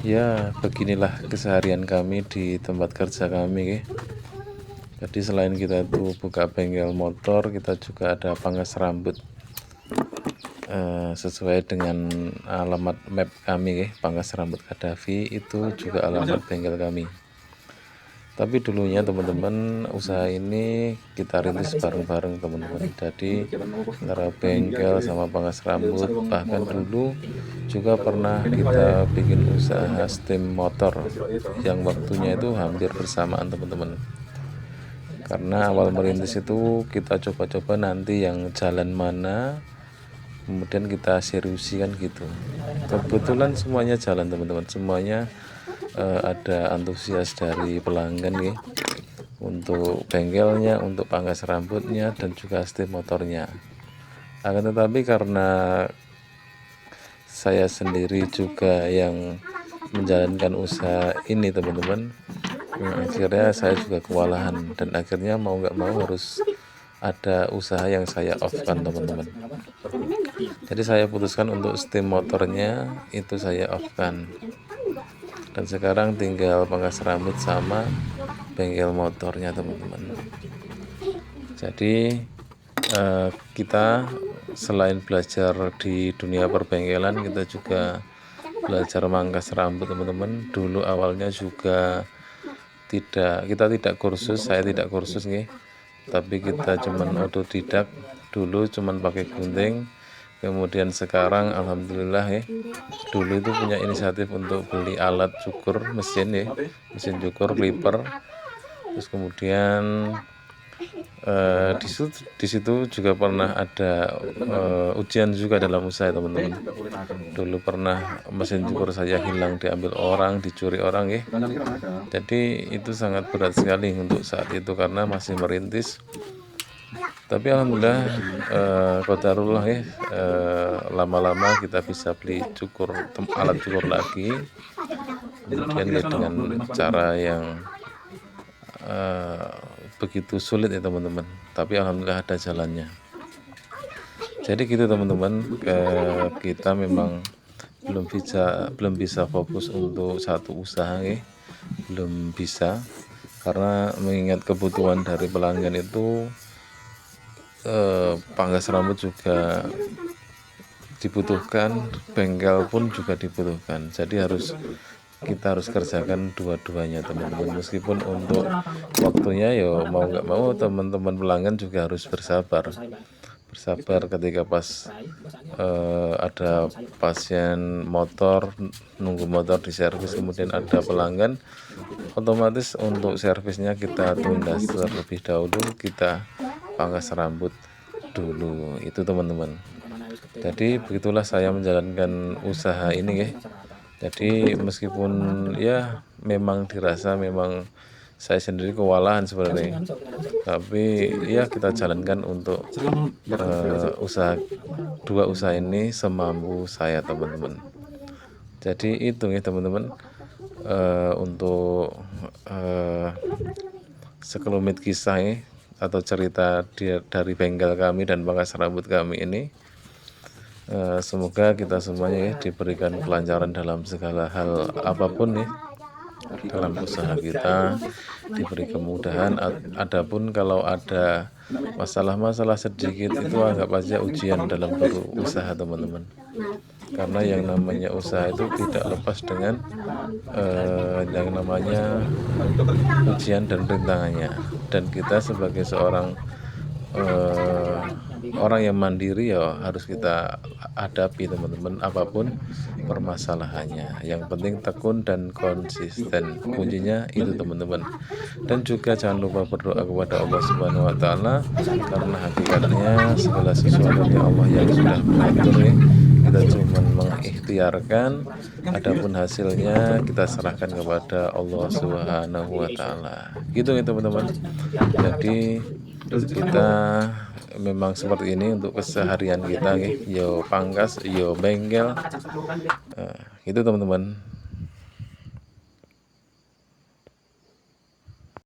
Ya, beginilah keseharian kami di tempat kerja kami, ya. Jadi selain kita itu buka bengkel motor, kita juga ada pangkas rambut sesuai dengan alamat map kami, ya. Pangkas rambut Kadafi itu juga alamat bengkel kami. Tapi dulunya teman-teman, usaha ini kita rintis bareng-bareng teman-teman. Jadi antara bengkel sama pangkas rambut, bahkan dulu juga pernah kita bikin usaha steam motor yang waktunya itu hampir bersamaan teman-teman. Karena awal merintis itu kita coba-coba nanti yang jalan mana, kemudian kita seriusikan gitu. Kebetulan semuanya jalan teman-teman, semuanya ada antusias dari pelanggan ya, untuk bengkelnya, untuk pangkas rambutnya, dan juga steam motornya. Akan tetapi karena saya sendiri juga yang menjalankan usaha ini teman-teman, akhirnya saya juga kewalahan, dan akhirnya mau nggak mau harus ada usaha yang saya off-kan teman-teman. Jadi saya putuskan untuk steam motornya itu saya off-kan, dan sekarang tinggal pangkas rambut sama bengkel motornya teman-teman. Jadi kita selain belajar di dunia perbengkelan, kita juga belajar mangkas rambut teman-teman. Dulu awalnya juga kita tidak kursus, saya tidak kursus nih, tapi kita cuman otodidak dulu, cuman pakai gunting. Kemudian sekarang alhamdulillah ya, dulu itu punya inisiatif untuk beli alat cukur mesin ya, mesin cukur clipper. Terus kemudian di situ juga pernah ada ujian juga dalam usaha teman-teman. Dulu pernah mesin cukur saya hilang, diambil orang, dicuri orang ya. Jadi itu sangat berat sekali untuk saat itu karena masih merintis. Tapi alhamdulillah qadarullah ya, lama-lama kita bisa beli alat cukur lagi, kemudian ya dengan cara yang begitu sulit ya teman-teman, tapi alhamdulillah ada jalannya. Jadi gitu teman-teman, kita memang belum bisa fokus untuk satu usaha ya, belum bisa, karena mengingat kebutuhan dari pelanggan itu, pangkas rambut juga dibutuhkan, bengkel pun juga dibutuhkan. Jadi kita harus kerjakan dua-duanya teman-teman. Meskipun untuk waktunya ya mau nggak mau teman-teman pelanggan juga harus bersabar ketika pas ada pasien motor nunggu motor di servis, kemudian ada pelanggan, otomatis untuk servisnya kita tunda terlebih dahulu, kita pangkas rambut dulu itu teman-teman. Jadi begitulah saya menjalankan usaha ini ya. Jadi meskipun ya memang dirasa memang saya sendiri kewalahan sebenarnya, tapi ya kita jalankan untuk dua usaha ini semampu saya teman-teman. Jadi itu ya teman-teman, untuk sekelumit kisah ya, atau cerita dari bengkel kami dan pangkas rambut kami ini. Semoga kita semuanya ya diberikan kelancaran dalam segala hal apapun ya, dalam usaha kita diberi kemudahan. Adapun kalau ada masalah-masalah sedikit, itu anggap aja ujian dalam berusaha teman-teman, karena yang namanya usaha itu tidak lepas dengan yang namanya ujian dan rintangannya, dan kita sebagai seorang orang yang mandiri ya harus kita hadapi teman-teman, apapun permasalahannya. Yang penting tekun dan konsisten, kuncinya itu teman-teman. Dan juga jangan lupa berdoa kepada Allah Subhanahu wa Ta'ala, karena hakikatnya segala sesuatunya Allah yang sudah mengatur ya. Kita cuma mengikhtiarkan, adapun hasilnya kita serahkan kepada Allah Subhanahu wa Ta'ala. Gitu ya teman-teman. Jadi kita memang seperti ini untuk keseharian kita, yo pangkas, yo bengkel, itu teman-teman.